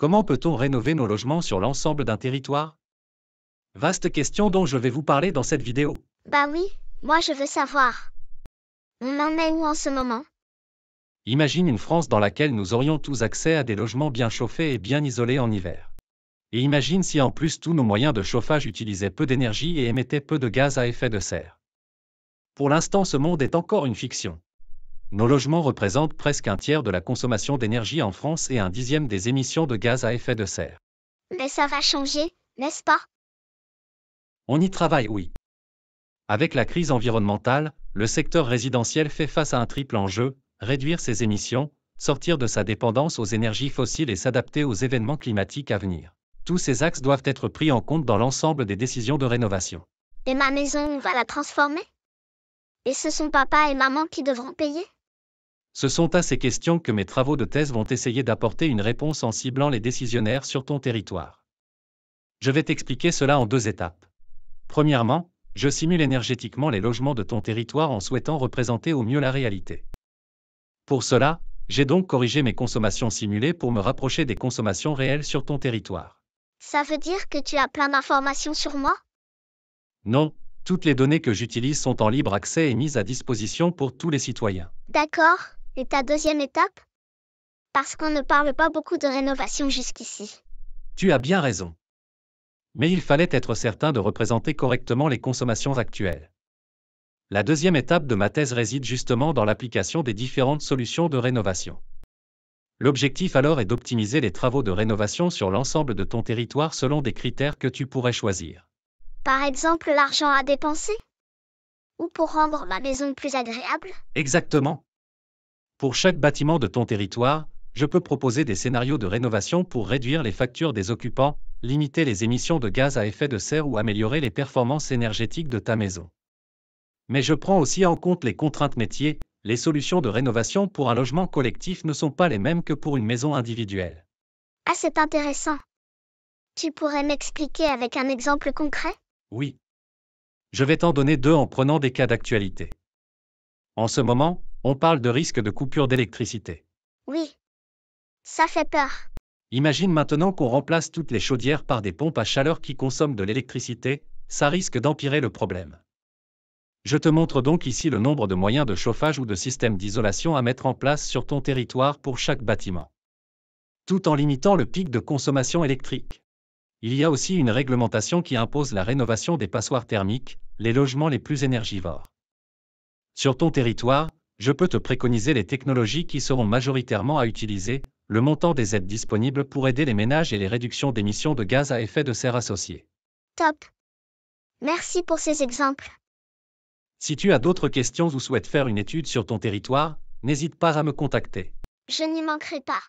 Comment peut-on rénover nos logements sur l'ensemble d'un territoire? Vaste question dont je vais vous parler dans cette vidéo. Bah oui, moi je veux savoir. On en est où en ce moment? Imagine une France dans laquelle nous aurions tous accès à des logements bien chauffés et bien isolés en hiver. Et imagine si en plus tous nos moyens de chauffage utilisaient peu d'énergie et émettaient peu de gaz à effet de serre. Pour l'instant, ce monde est encore une fiction. Nos logements représentent presque un tiers de la consommation d'énergie en France et un dixième des émissions de gaz à effet de serre. Mais ça va changer, n'est-ce pas? On y travaille, oui. Avec la crise environnementale, le secteur résidentiel fait face à un triple enjeu: réduire ses émissions, sortir de sa dépendance aux énergies fossiles et s'adapter aux événements climatiques à venir. Tous ces axes doivent être pris en compte dans l'ensemble des décisions de rénovation. Et ma maison, on va la transformer? Et ce sont papa et maman qui devront payer? Ce sont à ces questions que mes travaux de thèse vont essayer d'apporter une réponse en ciblant les décisionnaires sur ton territoire. Je vais t'expliquer cela en 2 étapes. Premièrement, je simule énergétiquement les logements de ton territoire en souhaitant représenter au mieux la réalité. Pour cela, j'ai donc corrigé mes consommations simulées pour me rapprocher des consommations réelles sur ton territoire. Ça veut dire que tu as plein d'informations sur moi? Non, toutes les données que j'utilise sont en libre accès et mises à disposition pour tous les citoyens. D'accord, et ta deuxième étape? Parce qu'on ne parle pas beaucoup de rénovation jusqu'ici. Tu as bien raison. Mais il fallait être certain de représenter correctement les consommations actuelles. La deuxième étape de ma thèse réside justement dans l'application des différentes solutions de rénovation. L'objectif alors est d'optimiser les travaux de rénovation sur l'ensemble de ton territoire selon des critères que tu pourrais choisir. Par exemple, l'argent à dépenser? Ou pour rendre ma maison plus agréable? Exactement. Pour chaque bâtiment de ton territoire, je peux proposer des scénarios de rénovation pour réduire les factures des occupants, limiter les émissions de gaz à effet de serre ou améliorer les performances énergétiques de ta maison. Mais je prends aussi en compte les contraintes métiers. Les solutions de rénovation pour un logement collectif ne sont pas les mêmes que pour une maison individuelle. Ah, c'est intéressant. Tu pourrais m'expliquer avec un exemple concret? Oui. Je vais t'en donner 2 en prenant des cas d'actualité. En ce moment, on parle de risque de coupure d'électricité. Oui. Ça fait peur. Imagine maintenant qu'on remplace toutes les chaudières par des pompes à chaleur qui consomment de l'électricité, ça risque d'empirer le problème. Je te montre donc ici le nombre de moyens de chauffage ou de systèmes d'isolation à mettre en place sur ton territoire pour chaque bâtiment. Tout en limitant le pic de consommation électrique. Il y a aussi une réglementation qui impose la rénovation des passoires thermiques, les logements les plus énergivores. Sur ton territoire, je peux te préconiser les technologies qui seront majoritairement à utiliser, le montant des aides disponibles pour aider les ménages et les réductions d'émissions de gaz à effet de serre associées. Top. Merci pour ces exemples. Si tu as d'autres questions ou souhaites faire une étude sur ton territoire, n'hésite pas à me contacter. Je n'y manquerai pas.